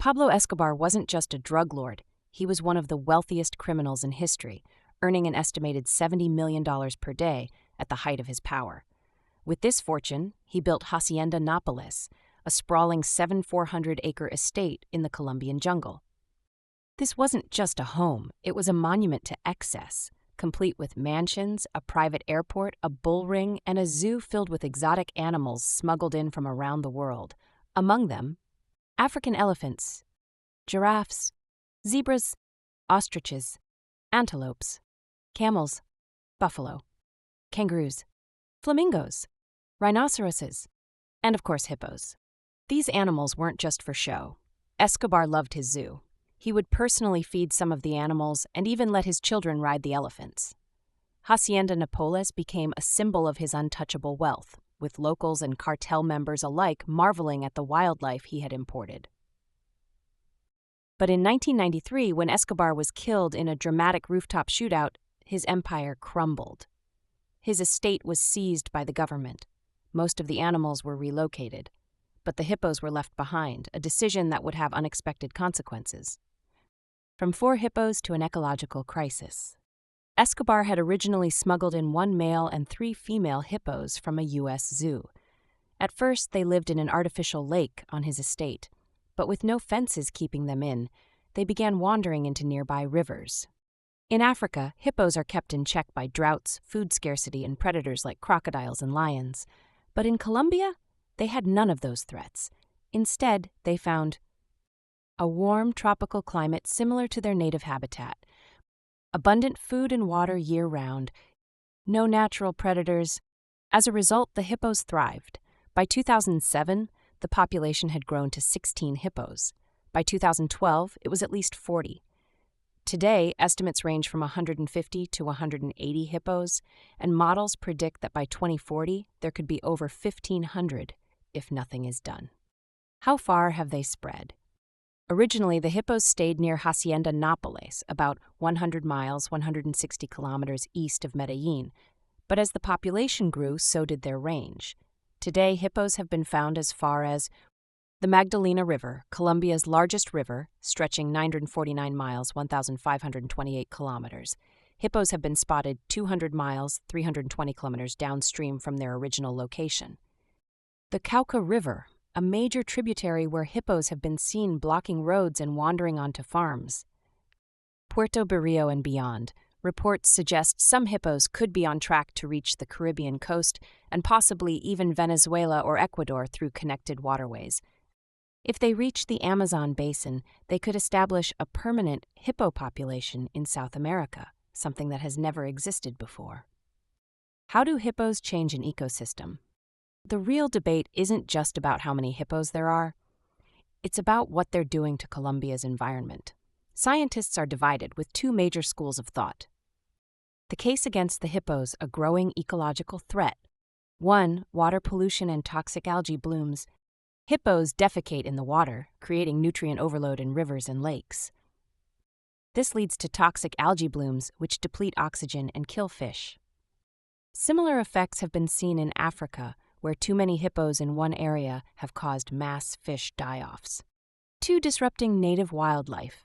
Pablo Escobar wasn't just a drug lord, he was one of the wealthiest criminals in history, earning an estimated $70 million per day at the height of his power. With this fortune, he built Hacienda Nápoles, a sprawling 7,400-acre estate in the Colombian jungle. This wasn't just a home, it was a monument to excess, complete with mansions, a private airport, a bull ring, and a zoo filled with exotic animals smuggled in from around the world. Among them, African elephants, giraffes, zebras, ostriches, antelopes, camels, buffalo, kangaroos, flamingos, rhinoceroses, and of course hippos. These animals weren't just for show. Escobar loved his zoo. He would personally feed some of the animals and even let his children ride the elephants. Hacienda Nápoles became a symbol of his untouchable wealth, with locals and cartel members alike marveling at the wildlife he had imported. But in 1993, when Escobar was killed in a dramatic rooftop shootout, his empire crumbled. His estate was seized by the government. Most of the animals were relocated, but the hippos were left behind, a decision that would have unexpected consequences. From 4 hippos to an ecological crisis. Escobar had originally smuggled in 1 male and 3 female hippos from a U.S. zoo. At first, they lived in an artificial lake on his estate, but with no fences keeping them in, they began wandering into nearby rivers. In Africa, hippos are kept in check by droughts, food scarcity, and predators like crocodiles and lions. But in Colombia, they had none of those threats. Instead, they found a warm tropical climate similar to their native habitat, abundant food and water year-round, no natural predators. As a result, the hippos thrived. By 2007, the population had grown to 16 hippos. By 2012, it was at least 40. Today, estimates range from 150 to 180 hippos, and models predict that by 2040, there could be over 1,500 if nothing is done. How far have they spread? Originally, the hippos stayed near Hacienda Nápoles, about 100 miles, 160 kilometers east of Medellin. But as the population grew, so did their range. Today, hippos have been found as far as the Magdalena River, Colombia's largest river, stretching 949 miles, 1,528 kilometers. Hippos have been spotted 200 miles, 320 kilometers downstream from their original location. The Cauca River, a major tributary where hippos have been seen blocking roads and wandering onto farms. Puerto Berrio and beyond, reports suggest some hippos could be on track to reach the Caribbean coast and possibly even Venezuela or Ecuador through connected waterways. If they reach the Amazon basin, they could establish a permanent hippo population in South America, something that has never existed before. How do hippos change an ecosystem? The real debate isn't just about how many hippos there are. It's about what they're doing to Colombia's environment. Scientists are divided with 2 major schools of thought. The case against the hippos, a growing ecological threat. 1. Water pollution and toxic algae blooms. Hippos defecate in the water, creating nutrient overload in rivers and lakes. This leads to toxic algae blooms, which deplete oxygen and kill fish. Similar effects have been seen in Africa, where too many hippos in one area have caused mass fish die-offs. 2. Disrupting native wildlife.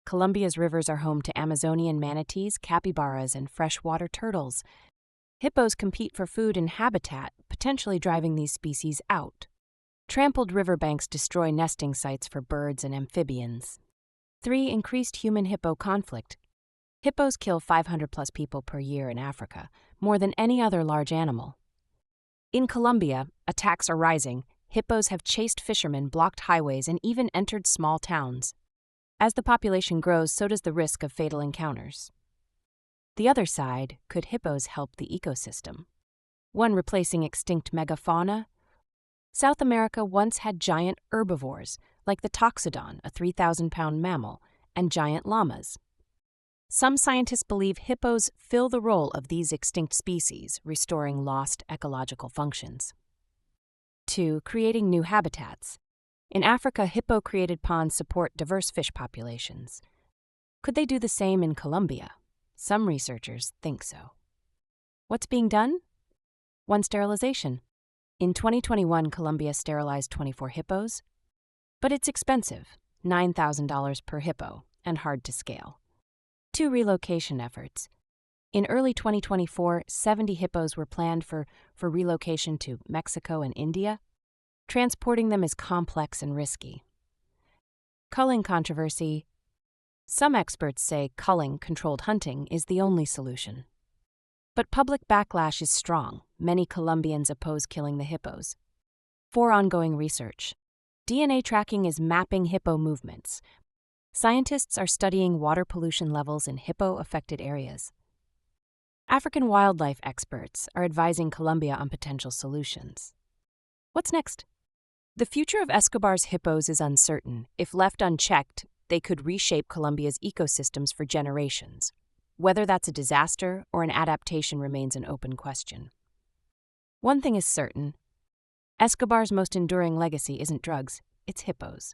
Colombia's rivers are home to Amazonian manatees, capybaras, and freshwater turtles. Hippos compete for food and habitat, potentially driving these species out. Trampled riverbanks destroy nesting sites for birds and amphibians. 3. Increased human-hippo conflict. Hippos kill 500-plus people per year in Africa, more than any other large animal. In Colombia, attacks are rising. Hippos have chased fishermen, blocked highways, and even entered small towns. As the population grows, so does the risk of fatal encounters. The other side, could hippos help the ecosystem? 1. Replacing extinct megafauna. South America once had giant herbivores, like the toxodon, a 3,000-pound mammal, and giant llamas. Some scientists believe hippos fill the role of these extinct species, restoring lost ecological functions. 2. Creating new habitats. In Africa, hippo-created ponds support diverse fish populations. Could they do the same in Colombia? Some researchers think so. What's being done? 1. Sterilization. In 2021, Colombia sterilized 24 hippos. But it's expensive. $9,000 per hippo, and hard to scale. 2 relocation efforts. In early 2024, 70 hippos were planned for relocation to Mexico and India. Transporting them is complex and risky. Culling controversy. Some experts say culling, controlled hunting, is the only solution. But public backlash is strong. Many Colombians oppose killing the hippos. 4 ongoing research. DNA tracking is mapping hippo movements. Scientists are studying water pollution levels in hippo-affected areas. African wildlife experts are advising Colombia on potential solutions. What's next? The future of Escobar's hippos is uncertain. If left unchecked, they could reshape Colombia's ecosystems for generations. Whether that's a disaster or an adaptation remains an open question. One thing is certain: Escobar's most enduring legacy isn't drugs, it's hippos.